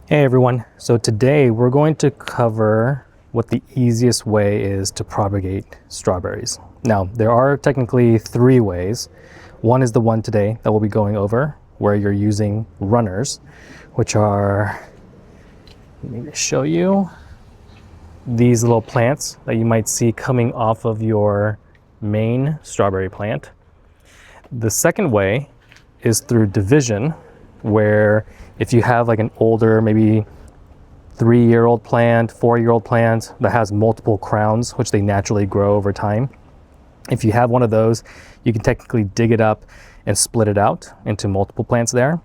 Hey everyone, so today we're going to cover what the easiest way is to propagate strawberries. Now, there are technically three ways. One is the one today that we'll be going over, where you're using runners, which are, let me show you, these little plants that you might see coming off of your main strawberry plant. The second way is through division, where if you have like an older, maybe 3-year-old plant, 4-year-old plant that has multiple crowns, which they naturally grow over time, if you have one of those, you can technically dig it up and split it out into multiple plants there.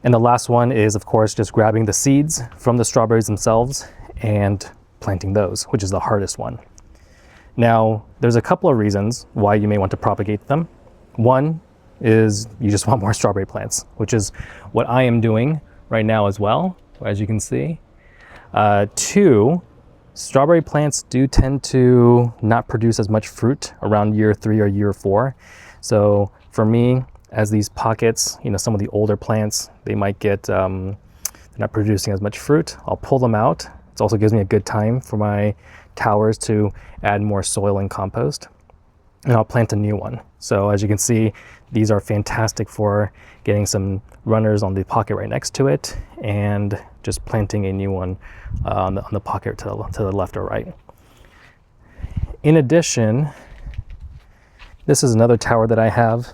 And the last one is, of course, just grabbing the seeds from the strawberries themselves and planting those, which is the hardest one. Now, there's a couple of reasons why you may want to propagate them. One is you just want more strawberry plants, which is what I am doing right now as well, as you can see. Two, strawberry plants do tend to not produce as much fruit around year 3 or year 4. So for me, as these pockets, some of the older plants, they might get, they're not producing as much fruit. I'll pull them out. It also gives me a good time for my towers to add more soil and compost. And I'll plant a new one. So as you can see, these are fantastic for getting some runners on the pocket right next to it and just planting a new one on the pocket to the left or right. In addition, this is another tower that I have.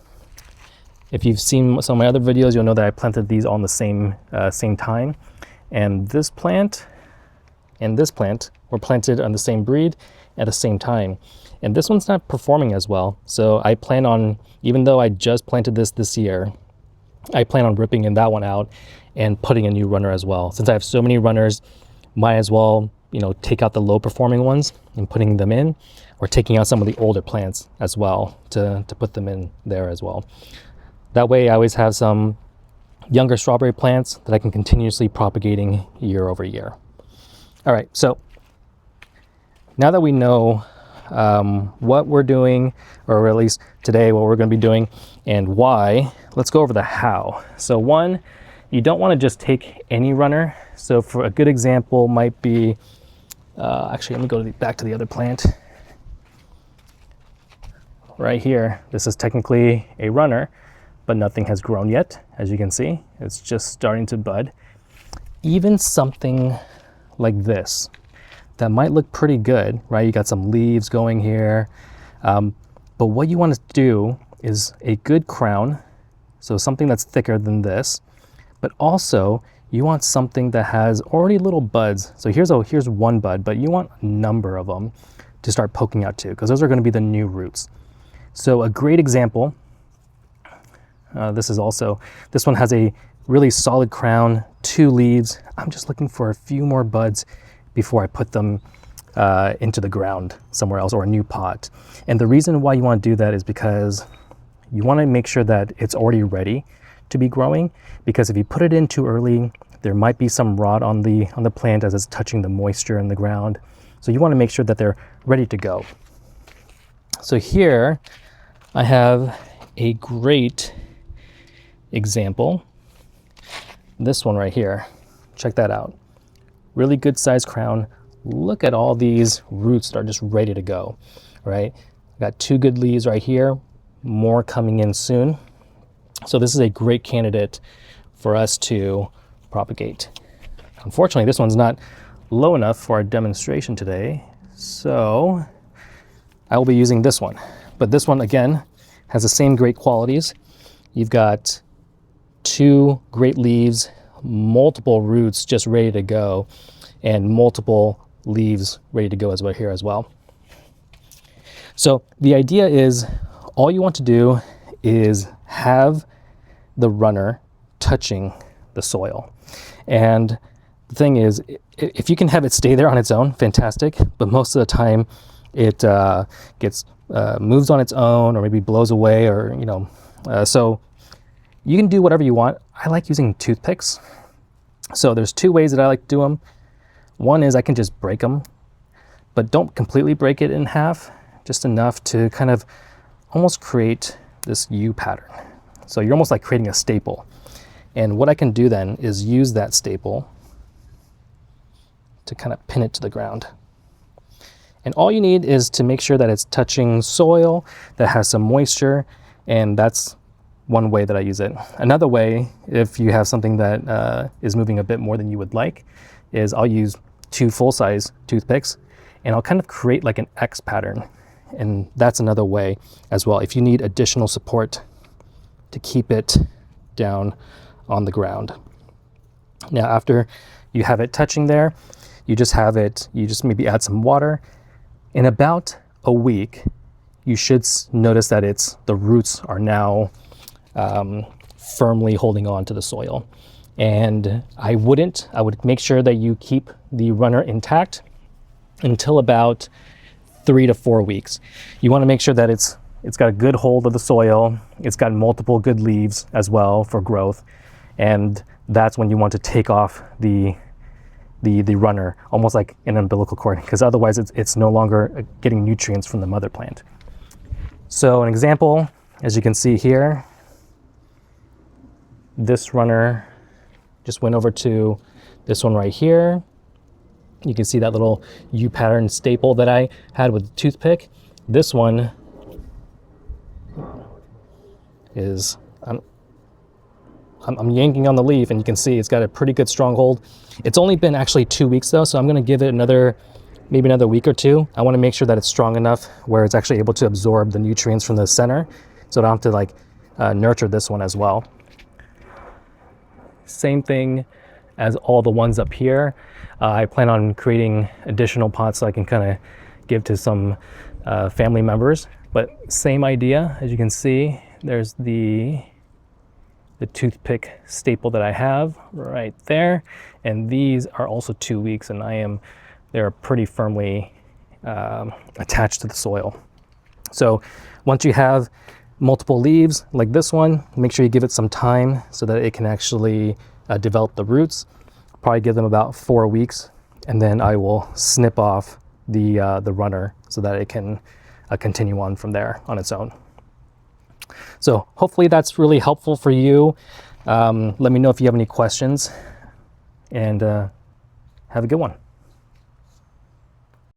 If you've seen some of my other videos, you'll know that I planted these on the same time. And this plant and this plant were planted on the same breed at the same time. And this one's not performing as well. So I plan on, even though I just planted this year, I plan on ripping that one out and putting a new runner as well. Since I have so many runners, might as well, take out the low performing ones and putting them in, or taking out some of the older plants as well to put them in there as well. That way I always have some younger strawberry plants that I can continuously propagating year over year. All right, so now that we know what we're doing, or at least today what we're going to be doing and why, let's go over the how. So one, you don't want to just take any runner. So for a good example might be, actually let me go back to the other plant. Right here, this is technically a runner, but nothing has grown yet, as you can see. It's just starting to bud. Even something like this, that might look pretty good, right? You got some leaves going here. But what you want to do is a good crown, so something that's thicker than this, but also you want something that has already little buds. So here's one bud, but you want a number of them to start poking out too, because those are going to be the new roots. So a great example, this one has a really solid crown, 2 leaves. I'm just looking for a few more buds before I put them into the ground somewhere else or a new pot. And the reason why you want to do that is because you want to make sure that it's already ready to be growing, because if you put it in too early, there might be some rot on the plant as it's touching the moisture in the ground. So you want to make sure that they're ready to go. So here I have a great example. This one right here, check that out. Really good sized crown. Look at all these roots that are just ready to go, right? Got 2 good leaves right here, more coming in soon. So this is a great candidate for us to propagate. Unfortunately, this one's not low enough for our demonstration today, so I will be using this one. But this one, again, has the same great qualities. You've got 2 great leaves, multiple roots just ready to go, and multiple leaves ready to go as well here as well. So the idea is, all you want to do is have the runner touching the soil. And the thing is, if you can have it stay there on its own, fantastic, but most of the time it moves on its own, or maybe blows away, or so you can do whatever you want. I like using toothpicks. So there's 2 ways that I like to do them. One is I can just break them, but don't completely break it in half, just enough to kind of almost create this U pattern. So you're almost like creating a staple. And what I can do then is use that staple to kind of pin it to the ground. And all you need is to make sure that it's touching soil that has some moisture, and that's one way that I use it. Another way, if you have something that is moving a bit more than you would like, is I'll use 2 full-size toothpicks, and I'll kind of create like an X pattern. And that's another way as well, if you need additional support to keep it down on the ground. Now, after you have it touching there, you just maybe add some water. In about a week, you should notice that the roots are now firmly holding on to the soil. And I would make sure that you keep the runner intact until about 3 to 4 weeks. You want to make sure that it's got a good hold of the soil. It's got multiple good leaves as well for growth. And that's when you want to take off the runner, almost like an umbilical cord, because otherwise it's no longer getting nutrients from the mother plant. So an example, as you can see here, this runner just went over to this one right here. You can see that little U pattern staple that I had with the toothpick. This one is, I'm yanking on the leaf, and you can see it's got a pretty good strong hold. It's only been actually 2 weeks though, so I'm gonna give it maybe another week or two. I wanna make sure that it's strong enough where it's actually able to absorb the nutrients from the center, so I don't have to nurture this one as well. Same thing as all the ones up here. I plan on creating additional pots so I can kind of give to some family members, but same idea. As you can see, there's the toothpick staple that I have right there, and these are also 2 weeks, and they're pretty firmly attached to the soil. So once you have multiple leaves like this one, make sure you give it some time so that it can actually develop the roots. Probably give them about 4 weeks, and then I will snip off the runner so that it can continue on from there on its own. So hopefully that's really helpful for you. Let me know if you have any questions, and have a good one.